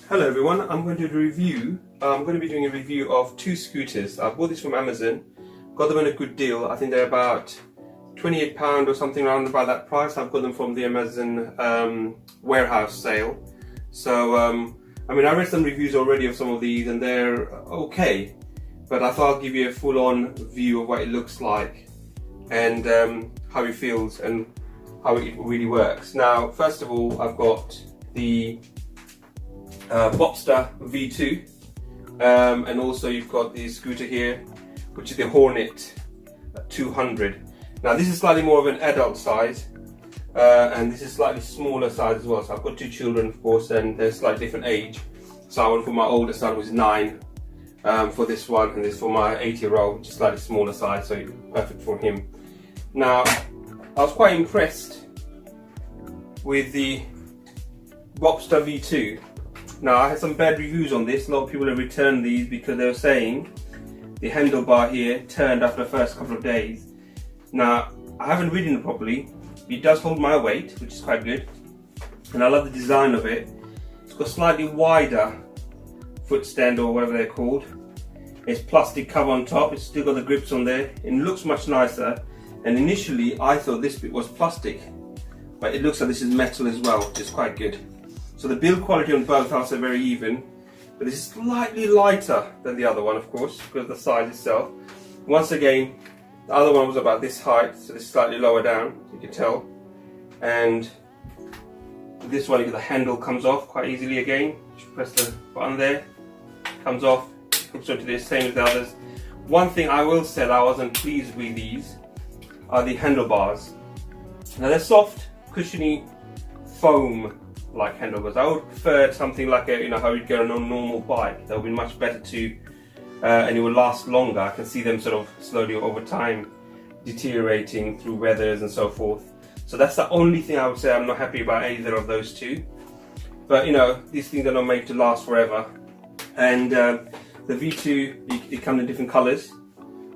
Hello everyone, I'm going to be doing a review of two scooters. I bought these from Amazon, got them in a good deal. I think they're about £28 or something around about that price. I've got them from the Amazon warehouse sale. So, I mean, I read some reviews already of some of these and they're okay. But I thought I'll give you a full-on view of what it looks like and how it feels and how it really works. Now, first of all, I've got the Bopster V2 and also you've got the scooter here, which is the Hornet 200. Now this is slightly more of an adult size and this is slightly smaller size as well. So I've got two children, of course, and they're slightly different age. So I went for my oldest son, who's 9 for this one, and this for my 8-year-old, which is slightly smaller size, so perfect for him. Now I was quite impressed with the Bopster V2. Now I had some bad reviews on this. A lot of people have returned these because they were saying the handlebar here turned after the first couple of days. Now I haven't ridden it properly. It does hold my weight, which is quite good, and I love the design of it. It's got slightly wider foot stand or whatever they're called. It's plastic cover on top. It's still got the grips on there and looks much nicer. And initially I thought this bit was plastic, but it looks like this is metal as well, which is quite good. So the build quality on both are very even, but this is slightly lighter than the other one, of course, because of the size itself. Once again, the other one was about this height, so this is slightly lower down, you can tell. And this one, the handle comes off quite easily again. Just press the button there, comes off, hooks onto this, same as the others. One thing I will say that I wasn't pleased with these are the handlebars. Now they're soft, cushiony foam like handlebars. I would prefer something like how you'd get on a normal bike. That would be much better too, and it would last longer. I can see them sort of slowly over time deteriorating through weathers and so forth. So that's the only thing I would say I'm not happy about either of those two. But these things are not made to last forever. And the V2, it comes in different colours.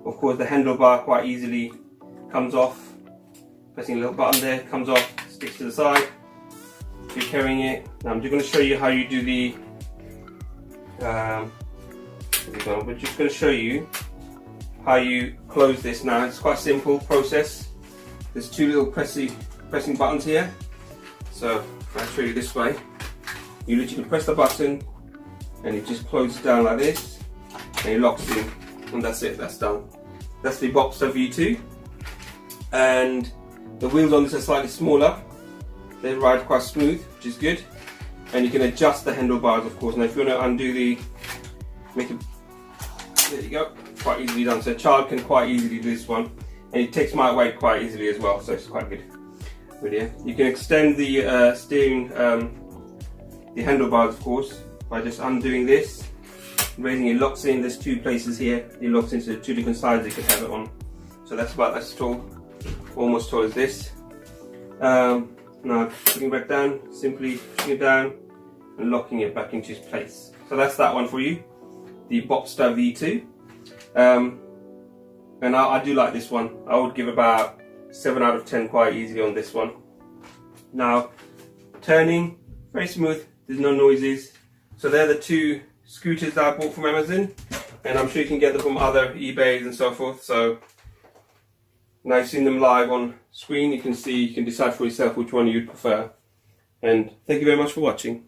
Of course, the handlebar quite easily comes off. Pressing a little button there, comes off, sticks to the side. If you're carrying it. Now I'm just going to show you how you do the we're just going to show you how you close this. Now it's quite a simple process. There's two little pressing buttons here. So if I show you this way, you literally press the button and it just closes down like this and it locks in, and that's it, that's done. That's the Bopster V2, and the wheels on this are slightly smaller. They ride quite smooth, which is good, and you can adjust the handlebars, of course. Now if you want to undo there you go, quite easily done. So a child can quite easily do this one, and it takes my weight quite easily as well, so it's quite good. But yeah, you can extend the steering, the handlebars, of course, by just undoing this, raising it. Locks in. There's two places here. It locks into two different sides you can have it on. So that's about as tall, almost tall as this. Now putting it back down, simply pushing it down and locking it back into its place. So that's that one for you, the Bopster V2. And I do like this one. I would give about 7 out of 10 quite easily on this one. Now, turning, very smooth, there's no noises. So they're the two scooters that I bought from Amazon, and I'm sure you can get them from other eBays and so forth. So now you've seen them live on screen, you can decide for yourself which one you'd prefer. And thank you very much for watching.